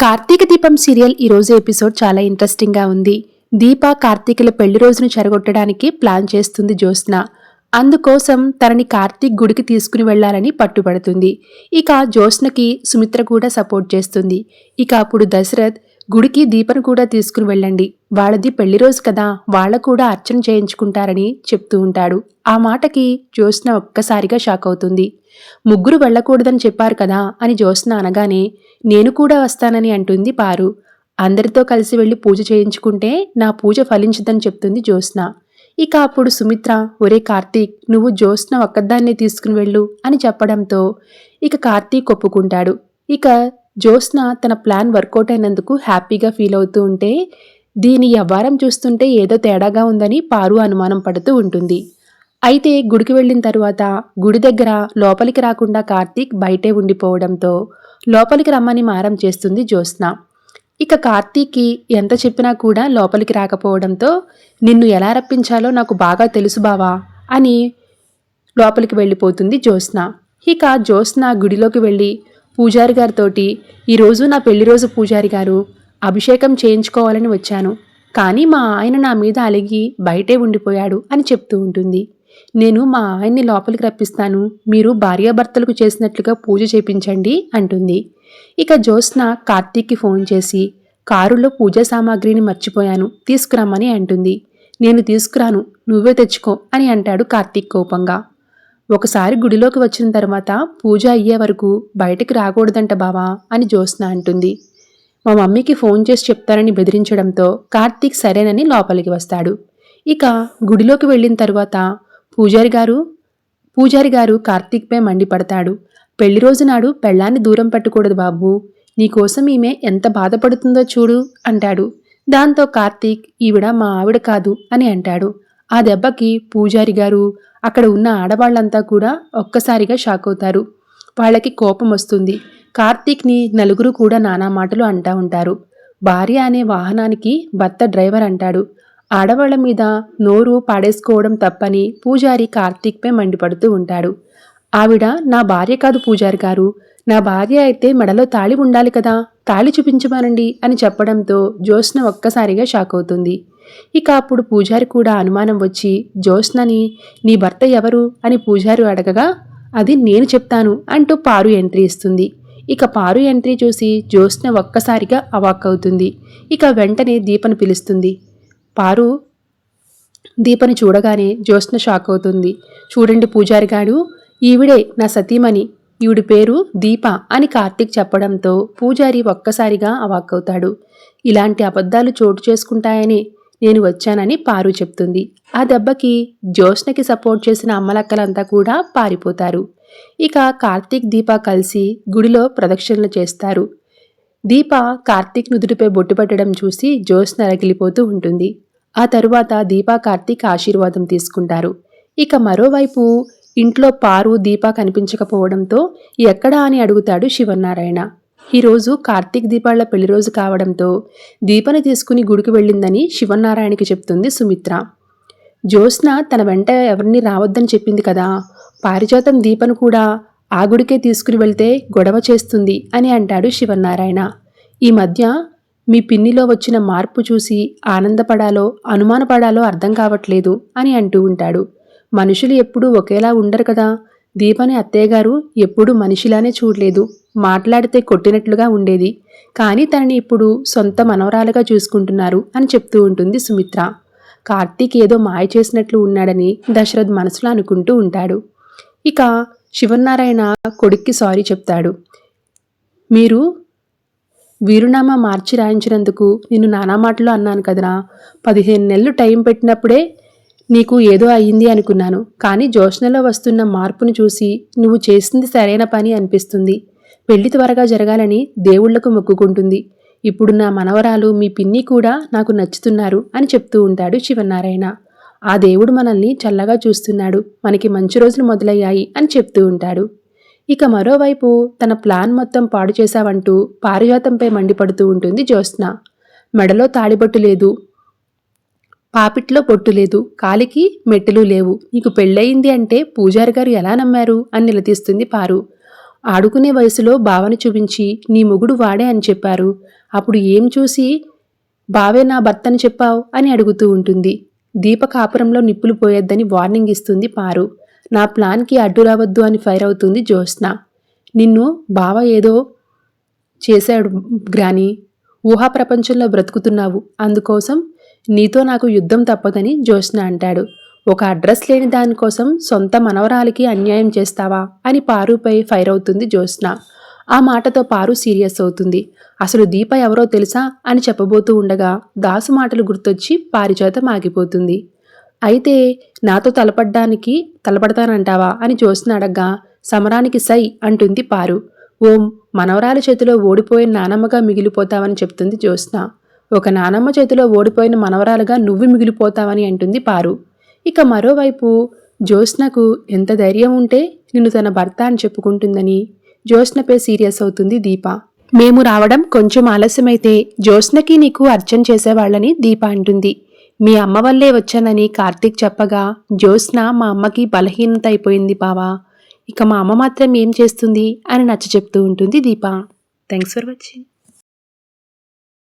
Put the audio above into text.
కార్తీక దీపం సీరియల్ ఈరోజు ఎపిసోడ్ చాలా ఇంట్రెస్టింగ్ గా ఉంది. దీప కార్తీకుల పెళ్లి రోజును చెరగొట్టడానికి ప్లాన్ చేస్తుంది జ్యోత్స్న. అందుకోసం తనని కార్తీక్ గుడికి తీసుకుని వెళ్లాలని పట్టుబడుతుంది. ఇక జ్యోత్స్నకి సుమిత్ర కూడా సపోర్ట్ చేస్తుంది. ఇక అప్పుడు దశరథ్ గుడికి దీపను కూడా తీసుకుని వెళ్ళండి, వాళ్ళది పెళ్లి రోజు కదా, వాళ్ళ కూడా అర్చన చేయించుకుంటారని చెప్తూ ఉంటాడు. ఆ మాటకి జ్యోత్స్న ఒక్కసారిగా షాక్ అవుతుంది. ముగ్గురు వెళ్ళకూడదని చెప్పారు కదా అని జ్యోత్స్న అనగానే నేను కూడా వస్తానని అంటుంది పారు. అందరితో కలిసి వెళ్లి పూజ చేయించుకుంటే నా పూజ ఫలించదని చెప్తుంది జ్యోత్స్న. ఇక అప్పుడు సుమిత్ర, ఒరే కార్తీక్, నువ్వు జ్యోత్స్న ఒక్కదాన్నే తీసుకుని వెళ్ళు అని చెప్పడంతో ఇక కార్తీక్ ఒప్పుకుంటాడు. ఇక జ్యోత్స్న తన ప్లాన్ వర్కౌట్ అయినందుకు హ్యాపీగా ఫీల్ అవుతూ ఉంటే దీని వ్యవహారం చూస్తుంటే ఏదో తేడాగా ఉందని పారు అనుమానం పడుతూ ఉంటుంది. అయితే గుడికి వెళ్ళిన తరువాత గుడి దగ్గర లోపలికి రాకుండా కార్తీక్ బయటే ఉండిపోవడంతో లోపలికి రమ్మని మారం చేస్తుంది జ్యోత్స్న. ఇక కార్తీక్కి ఎంత చెప్పినా కూడా లోపలికి రాకపోవడంతో నిన్ను ఎలా రప్పించాలో నాకు బాగా తెలుసు బావా అని లోపలికి వెళ్ళిపోతుంది జ్యోత్స్న. ఇక జ్యోత్స్న గుడిలోకి వెళ్ళి పూజారి గారితోటి, ఈరోజు నా పెళ్లి రోజు పూజారి గారు, అభిషేకం చేయించుకోవాలని వచ్చాను, కానీ మా ఆయన నా మీద అలిగి బయటే ఉండిపోయాడు అని చెప్తూ ఉంటుంది. నేను మా ఆయన్ని లోపలికి రప్పిస్తాను, మీరు భార్యాభర్తలకు చేసినట్లుగా పూజ చేపించండి అంటుంది. ఇక జ్యోత్స్న కార్తీక్కి ఫోన్ చేసి కారులో పూజా సామాగ్రిని మర్చిపోయాను, తీసుకురమ్మని అంటుంది. నేను తీసుకురాను, నువ్వే తెచ్చుకో అని అంటాడు కార్తీక్ కోపంగా. ఒకసారి గుడిలోకి వచ్చిన తర్వాత పూజ అయ్యే వరకు బయటికి రాకూడదంట బావా అని జ్యోత్స్న అంటుంది. మా మమ్మీకి ఫోన్ చేసి చెప్తారని బెదిరించడంతో కార్తీక్ సరేనని లోపలికి వస్తాడు. ఇక గుడిలోకి వెళ్ళిన తర్వాత పూజారి గారు కార్తీక్పై మండిపడతాడు. పెళ్లి రోజు నాడు పెళ్ళాన్ని దూరం పెట్టకూడదు బాబు, నీకోసం ఈమె ఎంత బాధపడుతుందో చూడు అంటాడు. దాంతో కార్తీక్, ఈవిడ మా ఆవిడ కాదు అని అంటాడు. ఆ దెబ్బకి పూజారి గారు, అక్కడ ఉన్న ఆడవాళ్లంతా కూడా ఒక్కసారిగా షాక్ అవుతారు. వాళ్ళకి కోపం వస్తుంది. కార్తీక్ని నలుగురు కూడా నానా మాటలు అంటా ఉంటారు. భార్య అనే వాహనానికి భర్త డ్రైవర్ అంటాడు. ఆడవాళ్ల మీద నోరు పాడేసుకోవడం తప్పని పూజారి కార్తీక్పై మండిపడుతూ ఉంటాడు. ఆవిడ నా భార్య కాదు పూజారి గారు, నా భార్య అయితే మెడలో తాళి ఉండాలి కదా, తాళి చూపించమనండి అని చెప్పడంతో జ్యోత్స్న ఒక్కసారిగా షాక్ అవుతుంది. ఇక అప్పుడు పూజారి కూడా అనుమానం వచ్చి జ్యోత్స్నని, నీ భర్త ఎవరు అని పూజారి అడగగా, అది నేను చెప్తాను అంటూ పారు ఎంట్రీ ఇస్తుంది. ఇక పారు ఎంట్రీ చూసి జ్యోత్స్న ఒక్కసారిగా అవాక్కవుతుంది. ఇక వెంటనే దీపను పిలుస్తుంది. పారు దీపని చూడగానే జ్యోత్స్న షాక్ అవుతుంది. చూడండి పూజారి గారు, ఈవిడే నా సతీమణి, ఈవిడి పేరు దీప అని కార్తీక్ చెప్పడంతో పూజారి ఒక్కసారిగా అవాక్కవుతాడు. ఇలాంటి అబద్ధాలు చోటు చేసుకుంటాయని నేను వచ్చానని పారు చెప్తుంది. ఆ దెబ్బకి జ్యోత్స్నకి సపోర్ట్ చేసిన అమ్మలక్కలంతా కూడా పారిపోతారు. ఇక కార్తీక్ దీప కలిసి గుడిలో ప్రదక్షిణలు చేస్తారు. దీప కార్తీక్ నుదుటిపై బొట్టు పెట్టడం చూసి జ్యోత్స్న రగిలిపోతూ ఉంటుంది. ఆ తరువాత దీప కార్తీక్ ఆశీర్వాదం తీసుకుంటారు. ఇక మరోవైపు ఇంట్లో పారు దీప కనిపించకపోవడంతో ఎక్కడా అని అడుగుతాడు శివనారాయణ. ఈరోజు కార్తీక్ దీపాళ్ల పెళ్లి రోజు కావడంతో దీపని తీసుకుని గుడికి వెళ్ళిందని శివనారాయణకి చెప్తుంది సుమిత్ర. జ్యోత్స్న తన వెంట ఎవరిని రావద్దని చెప్పింది కదా, పారిజాతం దీపను కూడా ఆ గుడికే తీసుకుని వెళ్తే గొడవ చేస్తుంది అని అంటాడు శివనారాయణ. ఈ మధ్య మీ పిన్నిలో వచ్చిన మార్పు చూసి ఆనందపడాలో అనుమానపడాలో అర్థం కావట్లేదు అని అంటూ ఉంటాడు. మనుషులు ఎప్పుడూ ఒకేలా ఉండరు కదా, దీపని అత్తయ్యగారు ఎప్పుడూ మనిషిలానే చూడలేదు, మాట్లాడితే కొట్టినట్లుగా ఉండేది, కానీ తనని ఇప్పుడు సొంత మనవరాలుగా చూసుకుంటున్నారు అని చెప్తూ ఉంటుంది సుమిత్ర. కార్తీక్ ఏదో మాయ చేసినట్లు ఉన్నాడని దశరథ్ మనసులో అనుకుంటూ ఉంటాడు. ఇక శివనారాయణ కొడుక్కి సారీ చెప్తాడు. మీరు వీరునామా మార్చి రాయించినందుకు నిన్ను నానా మాటలు అన్నాను కదరా, 15 నెలలు టైం పెట్టినప్పుడే నీకు ఏదో అయ్యింది అనుకున్నాను, కానీ జ్యోత్స్నలో వస్తున్న మార్పును చూసి నువ్వు చేసింది సరైన పని అనిపిస్తుంది. పెళ్లి త్వరగా జరగాలని దేవుళ్లకు మొక్కుకుంటుంది. ఇప్పుడు నా మనవరాలు మీ పిన్ని కూడా నాకు నచ్చుతున్నారు అని చెప్తూ ఉంటాడు శివనారాయణ. ఆ దేవుడు మనల్ని చల్లగా చూస్తున్నాడు, మనకి మంచి రోజులు మొదలయ్యాయి అని చెప్తూ ఉంటాడు. ఇక మరోవైపు తన ప్లాన్ మొత్తం పాడు చేశావంటూ పారిజాతంపై మండిపడుతూ ఉంటుంది జ్యోత్స్న. మెడలో తాళిబొట్టు లేదు, పాపిట్లో పొట్టు లేదు, కాలికి మెట్టెలు లేవు, నీకు పెళ్ళయింది అంటే పూజారి గారు ఎలా నమ్మారు అని నిలదీస్తుంది పారు. ఆడుకునే వయసులో బావని చూపించి నీ మొగుడు వాడే అని చెప్పారు. అప్పుడు ఏం చూసి బావే నా భర్తని చెప్పావు అని అడుగుతూ ఉంటుంది. దీప కాపురంలో నిప్పులు పోయొద్దని వార్నింగ్ ఇస్తుంది పారు. నా ప్లాన్కి అడ్డు రావద్దు అని ఫైర్ అవుతుంది జ్యోత్స్న. నిన్ను బావ ఏదో చేశాడు గ్రాని. ఊహా ప్రపంచంలో బ్రతుకుతున్నావు. అందుకోసం నీతో నాకు యుద్ధం తప్పదని జ్యోత్స్న అంటాడు. ఒక అడ్రస్ లేని దానికోసం సొంత మనవరాలికి అన్యాయం చేస్తావా అని పారుపై ఫైర్ అవుతుంది జ్యోత్స్న. ఆ మాటతో పారు సీరియస్ అవుతుంది. అసలు దీప ఎవరో తెలుసా అని చెప్పబోతూ ఉండగా దాసు మాటలు గుర్తొచ్చి పారిజాతం ఆగిపోతుంది. అయితే నాతో తలపడతానంటావా అని జ్యోత్స్న అడగ్గా సమరానికి సై అంటుంది పారు. ఓం మనవరాలి చేతిలో ఓడిపోయిన నానమ్మగా మిగిలిపోతావని చెప్తుంది జ్యోత్స్న. ఒక నానమ్మ చేతిలో ఓడిపోయిన మనవరాలుగా నువ్వు మిగిలిపోతావని అంటుంది పారు. ఇక మరోవైపు జ్యోత్స్నకు ఎంత ధైర్యం ఉంటే నిన్ను తన భర్త అని చెప్పుకుంటుందని జ్యోత్స్నపై సీరియస్ అవుతుంది దీప. మేము రావడం కొంచెం ఆలస్యమైతే జ్యోత్స్నకి నీకు అర్చన చేసేవాళ్ళని దీప అంటుంది. మీ అమ్మ వల్లే వచ్చానని కార్తీక్ చెప్పగా జ్యోత్స్న మా అమ్మకి బలహీనత అయిపోయింది బావా, ఇక మా అమ్మ మాత్రం ఏం చేస్తుంది అని నచ్చ చెప్తూ ఉంటుంది దీప. Thanks for watching.